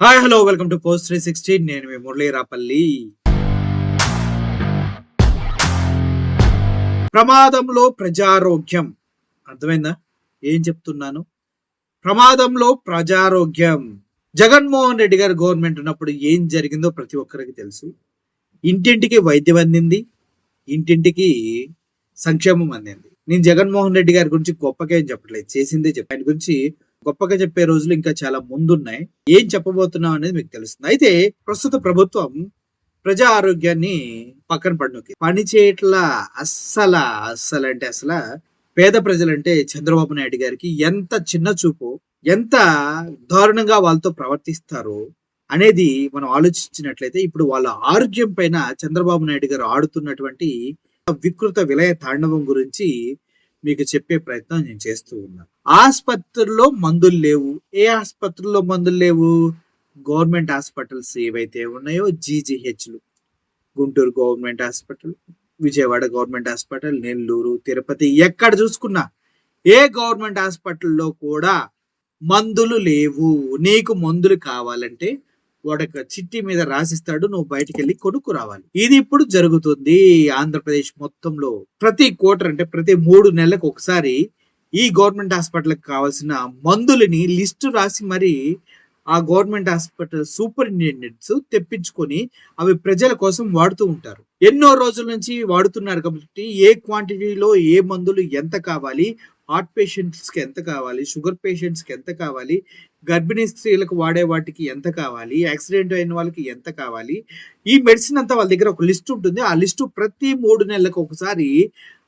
Hi hello welcome to post 360. నేను మీ మురళీ రాపల్లి. ప్రమాదంలో ప్రజారోగ్యం అర్థమైందా? ఏం చెప్తున్నాను? ప్రమాదంలో ప్రజారోగ్యం. జగన్మోహన్ రెడ్డి గారి గవర్నమెంట్ ఉన్నప్పుడు ఏం జరిగిందో ప్రతి ఒక్కరికి తెలుసు. ఇంటింటికి వైద్యం అందింది, ఇంటింటికి సంక్షేమం అందింది. నేను జగన్మోహన్ రెడ్డి గారి గురించి గొప్పగా ఏం చెప్పట్లేదు, చేసిందే చెప్పి ఆయన గురించి గొప్పగా చెప్పే రోజులు ఇంకా చాలా ముందున్నాయి. ఏం చెప్పబోతున్నాం అనేది మీకు తెలుస్తుంది. అయితే ప్రస్తుత ప్రభుత్వం ప్రజా ఆరోగ్యాన్ని పక్కన పడినొక్కి పని చేయట్లా. అస్సలు పేద ప్రజలంటే చంద్రబాబు నాయుడు గారికి ఎంత చిన్న చూపు, ఎంత దారుణంగా వాళ్ళతో ప్రవర్తిస్తారో అనేది మనం ఆలోచించినట్లయితే ఇప్పుడు వాళ్ళ ఆరోగ్యం పైన చంద్రబాబు నాయుడు గారు ఆడుతున్నటువంటి వికృత విలయ తాండవం గురించి మీకు చెప్పే ప్రయత్నం నేను చేస్తూ ఉన్నాను. ఆసుపత్రుల్లో మందులు లేవు. ఏ ఆసుపత్రుల్లో మందులు లేవు? గవర్నమెంట్ హాస్పిటల్స్ ఏవైతే ఉన్నాయో జీజీహెచ్లు, Guntur government hospital, Vijayawada government hospital, Nellore, Tirupati, ఎక్కడ చూసుకున్నా ఏ గవర్నమెంట్ హాస్పిటల్లో కూడా మందులు లేవు. నీకు మందులు కావాలంటే వాడొక చిట్టి మీద రాసిస్తాడు, నువ్వు బయటికి వెళ్ళి కొనుక్కు రావాలి. ఇది ఇప్పుడు జరుగుతుంది ఆంధ్రప్రదేశ్ మొత్తంలో. ప్రతి క్వార్టర్ అంటే ప్రతి 3 నెలలకు ఒకసారి ఈ గవర్నమెంట్ హాస్పిటల్కి కావాల్సిన మందులని లిస్టు రాసి మరి ఆ గవర్నమెంట్ హాస్పిటల్ సూపరింటెండెంట్స్ తెప్పించుకొని అవి ప్రజల కోసం వాడుతూ ఉంటారు. ఎన్నో రోజుల నుంచి వాడుతున్నారు కాబట్టి ఏ క్వాంటిటీలో ఏ మందులు ఎంత కావాలి, హార్ట్ పేషెంట్స్ కి ఎంత కావాలి, షుగర్ పేషెంట్స్ కి ఎంత కావాలి, గర్భిణీ స్త్రీలకు వాడే వాటికి ఎంత కావాలి, యాక్సిడెంట్ అయిన వాళ్ళకి ఎంత కావాలి, ఈ మెడిసిన్ అంతా వాళ్ళ దగ్గర ఒక లిస్ట్ ఉంటుంది. ఆ లిస్టు ప్రతి 3 నెలలకు ఒకసారి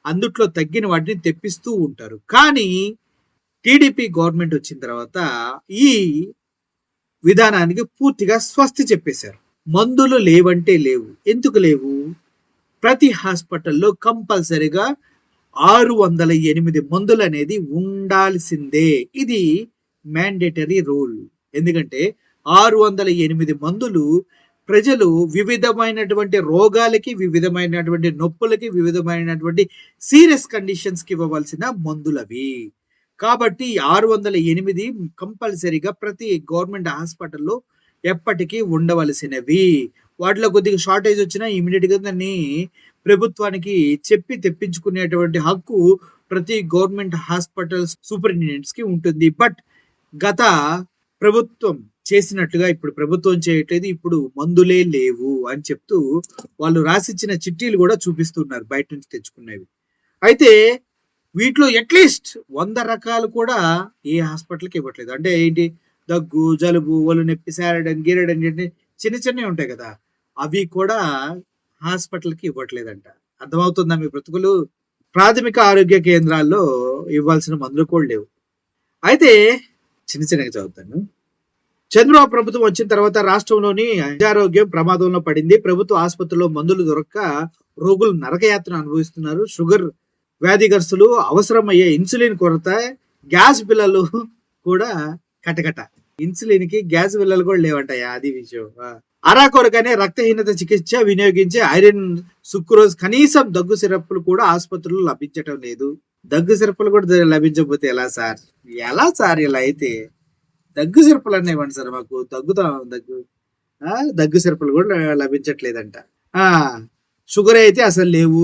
అందుట్లో తగ్గిన వాటిని తెప్పిస్తూ ఉంటారు. కానీ టీడీపీ గవర్నమెంట్ వచ్చిన తర్వాత ఈ విధానానికి పూర్తిగా స్వస్తి చెప్పేశారు. మందులు లేవంటే లేవు. ఎందుకు లేవు? ప్రతి హాస్పిటల్లో కంపల్సరిగా 608 మందులు అనేది ఉండాల్సిందే. ఇది మ్యాండేటరీ రూల్. ఎందుకంటే 608 మందులు ప్రజలు వివిధమైనటువంటి రోగాలకి, వివిధమైనటువంటి నొప్పులకి, వివిధమైనటువంటి సీరియస్ కండిషన్స్కి ఇవ్వవలసిన మందులవి. కాబట్టి 608 కంపల్సరీగా ప్రతి గవర్నమెంట్ హాస్పిటల్లో ఎప్పటికీ ఉండవలసినవి. వాటిలో కొద్దిగా షార్టేజ్ వచ్చినా ఇమీడియట్గా దాన్ని ప్రభుత్వానికి చెప్పి తెప్పించుకునేటువంటి హక్కు ప్రతి గవర్నమెంట్ హాస్పిటల్ సూపరింటెండెంట్స్ కి ఉంటుంది. బట్ గత ప్రభుత్వం చేసినట్టుగా ఇప్పుడు ప్రభుత్వం చేయట్లేదు. ఇప్పుడు మందులే లేవు అని చెప్తూ వాళ్ళు రాసిచ్చిన చిట్టీలు కూడా చూపిస్తున్నారు బయట నుంచి తెచ్చుకునేవి. అయితే వీటిలో అట్లీస్ట్ 100 రకాలు కూడా ఏ హాస్పిటల్కి ఇవ్వట్లేదు. అంటే ఏంటి? దగ్గు, జలుబు, ఒళ్ళు నొప్పి, శారడని, గిరడని చిన్న చిన్నవి ఉంటాయి కదా, అవి కూడా హాస్పిటల్కి ఇవ్వట్లేదంట. అర్థమవుతుందా మీ బ్రతుకులు? ప్రాథమిక ఆరోగ్య కేంద్రాల్లో ఇవ్వాల్సిన మందులు కూడా లేవు. అయితే చిన్నగా చదువుతాను. చంద్రబాబు ప్రభుత్వం వచ్చిన తర్వాత రాష్ట్రంలోని ప్రజారోగ్యం ప్రమాదంలో పడింది. ప్రభుత్వ ఆసుపత్రుల్లో మందులు దొరక్క రోగులు నరకయాత్ర అనుభవిస్తున్నారు. షుగర్ వ్యాధిగ్రస్తులు అవసరమయ్యే ఇన్సులిన్ కొరత, గ్యాస్ బిల్లలు కూడా కటకట. ఇన్సులిన్ కి గ్యాస్ బిల్లలు కూడా లేవంటాయా? అది విషయం. అరాకొరకనే రక్తహీనత చికిత్స వినియోగించే ఐరన్, సుక్రోజ్, కనీసం దగ్గు సిరప్లు కూడా ఆసుపత్రులు లభించటం లేదు. దగ్గు సిరప్లు కూడా లభించకపోతే ఎలా సార్? ఇలా అయితే దగ్గు సిరప్లు అన్నీ ఇవ్వండి సార్, మాకు దగ్గు సిరప్లు కూడా లభించట్లేదంట. షుగర్ అయితే అసలు లేవు.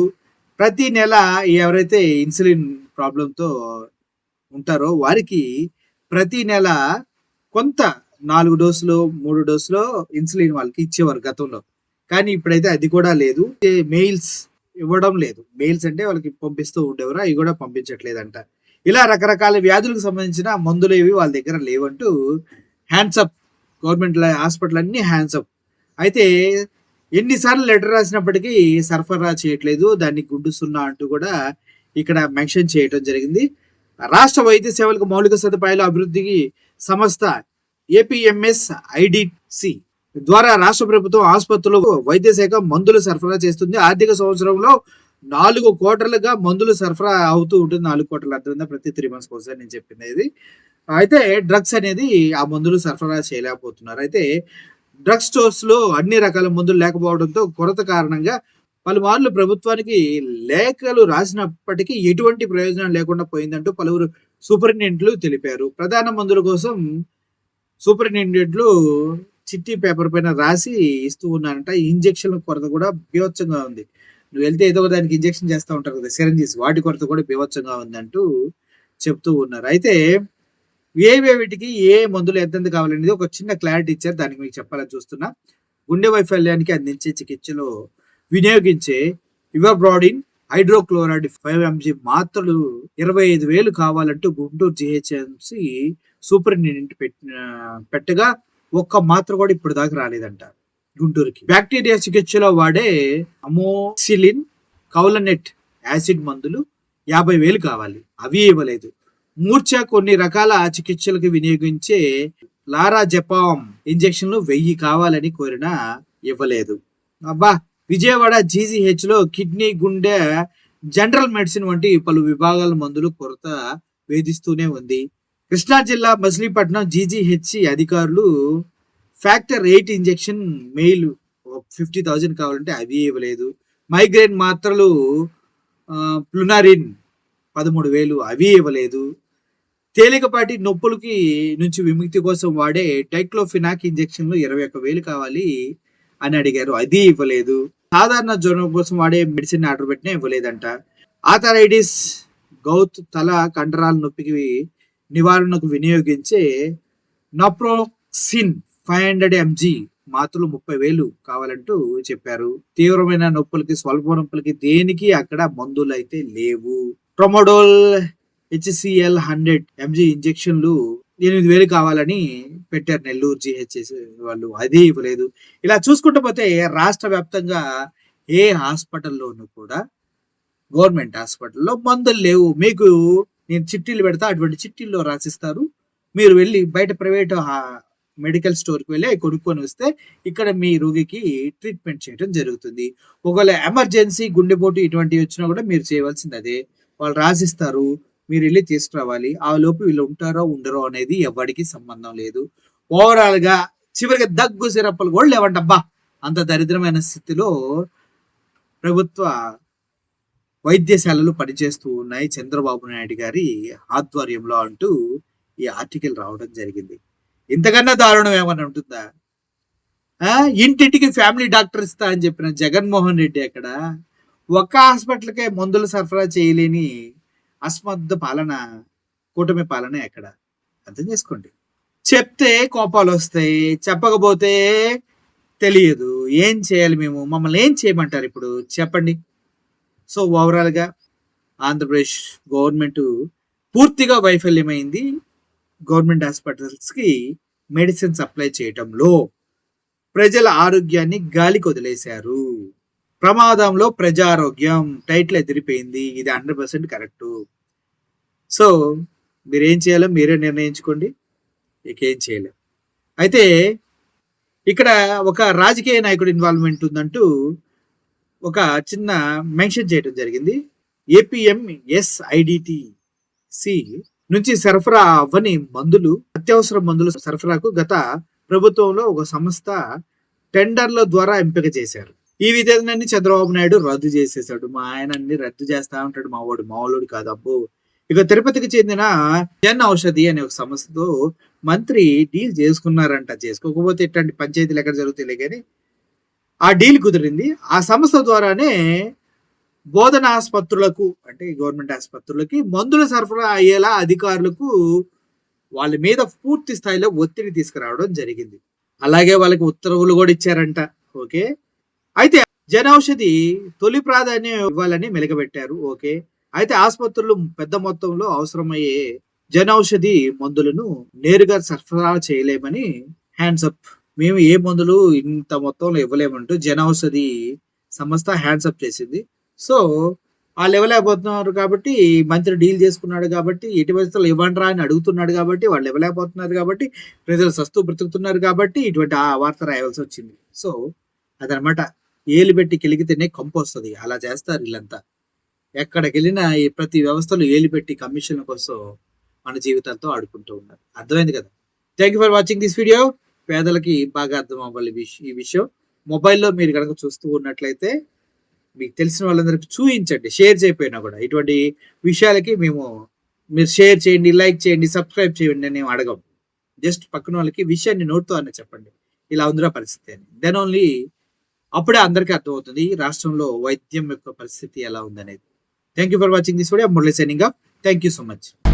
ప్రతి నెల ఎవరైతే ఇన్సులిన్ ప్రాబ్లంతో ఉంటారో వారికి ప్రతి నెల కొంత 4 డోసులు 3 డోసులు ఇన్సులిన్ వాళ్ళకి ఇచ్చేవారు గతంలో. కానీ ఇప్పుడైతే అది కూడా లేదు. మెయిల్స్ ఇవ్వడం లేదు. మెయిల్స్ అంటే వాళ్ళకి పంపిస్తూ ఉండేవారు, అవి కూడా పంపించట్లేదంట. ఇలా రకరకాల వ్యాధులకు సంబంధించిన మందులు ఏవి వాళ్ళ దగ్గర లేవంటూ హ్యాండ్సప్, గవర్నమెంట్ హాస్పిటల్ అన్ని హ్యాండ్సప్. అయితే ఎన్నిసార్లు లెటర్ రాసినప్పటికీ సరఫరా చేయట్లేదు, దాన్ని గుడ్డు సున్నా అంటూ కూడా ఇక్కడ మెన్షన్ చేయడం జరిగింది. రాష్ట్ర వైద్య సేవలకు మౌలిక సదుపాయాల అభివృద్ధికి సంస్థ ఏపీఎంఎస్ ఐడిసి ద్వారా రాష్ట్ర ప్రభుత్వం ఆసుపత్రులకు వైద్య శాఖ మందులు సరఫరా చేస్తుంది. ఆర్థిక సంవత్సరంలో 4 క్వార్టర్లుగా మందులు సరఫరా అవుతూ ఉంటుంది. 4 క్వార్టర్లు అర్థమైందా? ప్రతి 3 months కోసం నేను చెప్పింది ఇది. అయితే డ్రగ్స్ అనేది ఆ మందులు సరఫరా చేయలేకపోతున్నారు. అయితే డ్రగ్ స్టోర్స్ లో అన్ని రకాల మందులు లేకపోవడంతో కొరత కారణంగా పలుమార్లు ప్రభుత్వానికి లేఖలు రాసినప్పటికీ ఎటువంటి ప్రయోజనం లేకుండా పోయిందంటూ పలువురు సూపరింటెండెంట్లు తెలిపారు. ప్రధాన మందుల కోసం సూపరింటెండెంట్లు చిట్టి పేపర్ పైన రాసి ఇస్తూ ఉన్నారంట. ఇంజెక్షన్ల కొరత కూడా బీభత్సంగా ఉంది. నువ్వు వెళ్తే ఏదో ఒక దానికి ఇంజెక్షన్ చేస్తా ఉంటారు కదా! సిరంజీస్ వాటి కొరత కూడా బీభత్సంగా ఉందంటూ చెప్తూ ఉన్నారు. అయితే వీటికి ఏ మందులు ఎంతెంత కావాలనేది ఒక చిన్న క్లారిటీ ఇచ్చారు. దానికి మీకు చెప్పాలని చూస్తున్నా. గుండె వైఫల్యానికి అందించే చికిత్సలో వినియోగించే ఇవాబ్రాడిన్ హైడ్రోక్లోరైడ్ 5 mg మాత్రలు 25,000 కావాలంటూ గుంటూరు జీహెచ్ఎంసీ సూపరింటెండెంట్ పెట్టగా ఒక్క మాత్ర కూడా ఇప్పుడు దాకా రాలేదంట గుంటూరుకి. బ్యాక్టీరియా చికిత్సలో వాడే అమోక్సిలిన్ కౌలనెట్ యాసిడ్ మందులు 50,000 కావాలి, అవి ఇవ్వలేదు. మూర్ఛ కొన్ని రకాల చికిత్సలకు వినియోగించే లారాజెపామ్ ఇంజెక్షన్లు 1000 కావాలని కోరినా ఇవ్వలేదు. అబ్బా, విజయవాడ జీజీహెచ్ లో కిడ్నీ, గుండె, జనరల్ మెడిసిన్ వంటి పలు విభాగాల మందులు కొరత వేధిస్తూనే ఉంది. కృష్ణా జిల్లా మచిలీపట్నం జీజీహెచ్ అధికారులు ఫ్యాక్టర్ 8 ఇంజెక్షన్ మెయిల్ 50,000 కావాలంటే అవి ఇవ్వలేదు. మైగ్రేన్ మాత్రలు ప్లునారిన్ 13,000 అవి ఇవ్వలేదు. తేలికపాటి నొప్పులకి నుంచి విముక్తి కోసం వాడే డైక్లోఫినాక్ ఇంజెక్షన్లు 21,000 కావాలి అని అడిగారు, అది ఇవ్వలేదు. సాధారణ జ్వరం కోసం వాడే మెడిసిన్ ఆర్డర్ పెట్టినా ఇవ్వలేదంట. ఆథరైటిస్, గౌత్, తల కండరాల నొప్పికి నివారణకు వినియోగించే నప్రోక్సిన్ 500 mg మాత్రలు 30,000 కావాలంటూ చెప్పారు. తీవ్రమైన నొప్పులకి, స్వల్ప నొప్పులకి దేనికి అక్కడ మందులు అయితే లేవు. ట్రమోడోల్ HCl 100 mg ఇంజెక్షన్లు 8,000 కావాలని పెట్టారు నెల్లూరు జీహెచ్ఎస్ వాళ్ళు, అది ఇవ్వలేదు. ఇలా చూసుకుంటూ పోతే రాష్ట్ర వ్యాప్తంగా ఏ హాస్పిటల్లోనూ కూడా, గవర్నమెంట్ హాస్పిటల్లో మందులు లేవు. మీకు నేను చిట్టీలు పెడతా, అటువంటి చిట్టీల్లో రాసిస్తారు. మీరు వెళ్ళి బయట ప్రైవేట్ మెడికల్ స్టోర్కి వెళ్ళి కొనుక్కొని వస్తే ఇక్కడ మీ రోగికి ట్రీట్మెంట్ చేయడం జరుగుతుంది. ఒకవేళ ఎమర్జెన్సీ, గుండెపోటు ఇటువంటివి వచ్చినా కూడా మీరు చేయవలసింది అదే. వాళ్ళు రాసిస్తారు, మీరు వెళ్ళి తీసుకురావాలి. ఆ లోపు వీళ్ళు ఉంటారో ఉండరో అనేది ఎవరికి సంబంధం లేదు. ఓవరాల్ గా చివరికి దగ్గు సిరప్పలు కూడా లేవంటబ్బా, అంత దరిద్రమైన స్థితిలో ప్రభుత్వ వైద్యశాలలు పనిచేస్తూ ఉన్నాయి చంద్రబాబు నాయుడు గారి ఆధ్వర్యంలో అంటూ ఈ ఆర్టికల్ రావడం జరిగింది. ఇంతకన్నా దారుణం ఏమన్నా ఉంటుందా? ఇంటింటికి ఫ్యామిలీ డాక్టర్ ఇస్తా అని చెప్పిన జగన్మోహన్ రెడ్డి అక్కడ ఒక్క హాస్పిటల్కే మందులు సరఫరా చేయలేని అస్మద్ద పాలన, కూటమి పాలన ఎక్కడ? అర్థం చేసుకోండి. చెప్తే కోపాలు వస్తాయి, చెప్పకపోతే తెలియదు. ఏం చేయాలి మేము? మమ్మల్ని ఏం చేయమంటారు ఇప్పుడు చెప్పండి. సో ఓవరాల్గా ఆంధ్రప్రదేశ్ గవర్నమెంట్ పూర్తిగా వైఫల్యమైంది. గవర్నమెంట్ హాస్పిటల్స్కి మెడిసిన్ సప్లై చేయటంలో ప్రజల ఆరోగ్యాన్ని గాలికి వదిలేశారు. ప్రమాదంలో ప్రజారోగ్యం టైటిల్ ఎదిరిపోయింది. ఇది 100% కరెక్టు. సో మీరేం చేయాలో మీరే నిర్ణయించుకోండి, ఇకేం చేయలేం. అయితే ఇక్కడ ఒక రాజకీయ నాయకుడు ఇన్వాల్వ్మెంట్ ఉందంటూ ఒక చిన్న మెన్షన్ చేయడం జరిగింది. APMSIDTC నుంచి సరఫరా అవ్వని మందులు, అత్యవసర మందుల సరఫరాకు గత ప్రభుత్వంలో ఒక సంస్థ టెండర్ల ద్వారా ఎంపిక చేశారు. ఈ విధానాన్ని చంద్రబాబు నాయుడు రద్దు చేసేసాడు. మా ఆయన అన్ని రద్దు చేస్తా ఉంటాడు, మావాడు కాదు అబ్బో. ఇక తిరుపతికి చెందిన జన్ ఔషధి అనే ఒక సంస్థతో మంత్రి డీల్ చేసుకున్నారంట. చేసుకోకపోతే ఇట్లాంటి పంచాయతీలు ఎక్కడ జరుగుతాయి కానీ ఆ డీల్ కుదిరింది. ఆ సంస్థ ద్వారానే బోధన ఆసుపత్రులకు, అంటే గవర్నమెంట్ ఆసుపత్రులకి మందులు సరఫరా అయ్యేలా అధికారులకు వాళ్ళ మీద పూర్తి స్థాయిలో ఒత్తిడి తీసుకురావడం జరిగింది. అలాగే వాళ్ళకి ఉత్తర్వులు కూడా ఇచ్చారంట. ఓకే, అయితే జన ఔషధి తొలి ప్రాధాన్యం ఇవ్వాలని మెలగబెట్టారు. ఓకే, అయితే ఆసుపత్రులు పెద్ద మొత్తంలో అవసరమయ్యే జన ఔషధి మందులను నేరుగా సరఫరా చేయలేమని హ్యాండ్స్ అప్, మేము ఏ మందులు ఇంత మొత్తంలో ఇవ్వలేమంటూ జన ఔషధి సంస్థ హ్యాండ్స్ అప్ చేసింది. సో వాళ్ళు ఇవ్వలేకపోతున్నారు కాబట్టి, మంత్రి డీల్ చేసుకున్నాడు కాబట్టి, ఎటు పరిస్థితులు ఇవ్వండిరా అని అడుగుతున్నాడు కాబట్టి, వాళ్ళు ఇవ్వలేకపోతున్నారు కాబట్టి, ప్రజలు సస్తూ బ్రతుకుతున్నారు కాబట్టి ఇటువంటి ఆ వార్త రాయవలసి వచ్చింది. సో అదనమాట, ఏలు పెట్టి కెలిగితేనే కంపు వస్తుంది. అలా చేస్తారు వీళ్ళంతా. ఎక్కడికి వెళ్ళినా ఈ ప్రతి వ్యవస్థలో ఏలు పెట్టి కమిషన్ల కోసం మన జీవితాలతో ఆడుకుంటూ ఉన్నారు. అర్థమైంది కదా? Thank you for watching this video. పేదలకి బాగా అర్థం అవ్వాలి ఈ విషయం. మొబైల్లో మీరు కనుక చూస్తూ ఉన్నట్లయితే మీకు తెలిసిన వాళ్ళందరికీ చూపించండి, షేర్ చేయకపోయినా కూడా. ఇటువంటి విషయాలకి మీరు షేర్ చేయండి, లైక్ చేయండి, సబ్స్క్రైబ్ చేయండి అని మేము అడగం. జస్ట్ పక్కన వాళ్ళకి విషయాన్ని నోట్తో అని చెప్పండి. ఇలా ఉందిరా పరిస్థితి అని. దెన్ ఓన్లీ అప్పుడే అందరికీ అర్థమవుతుంది రాష్ట్రంలో వైద్యం యొక్క పరిస్థితి ఎలా ఉందనేది. Thank you for watching this video. Murali signing off. Thank you so much.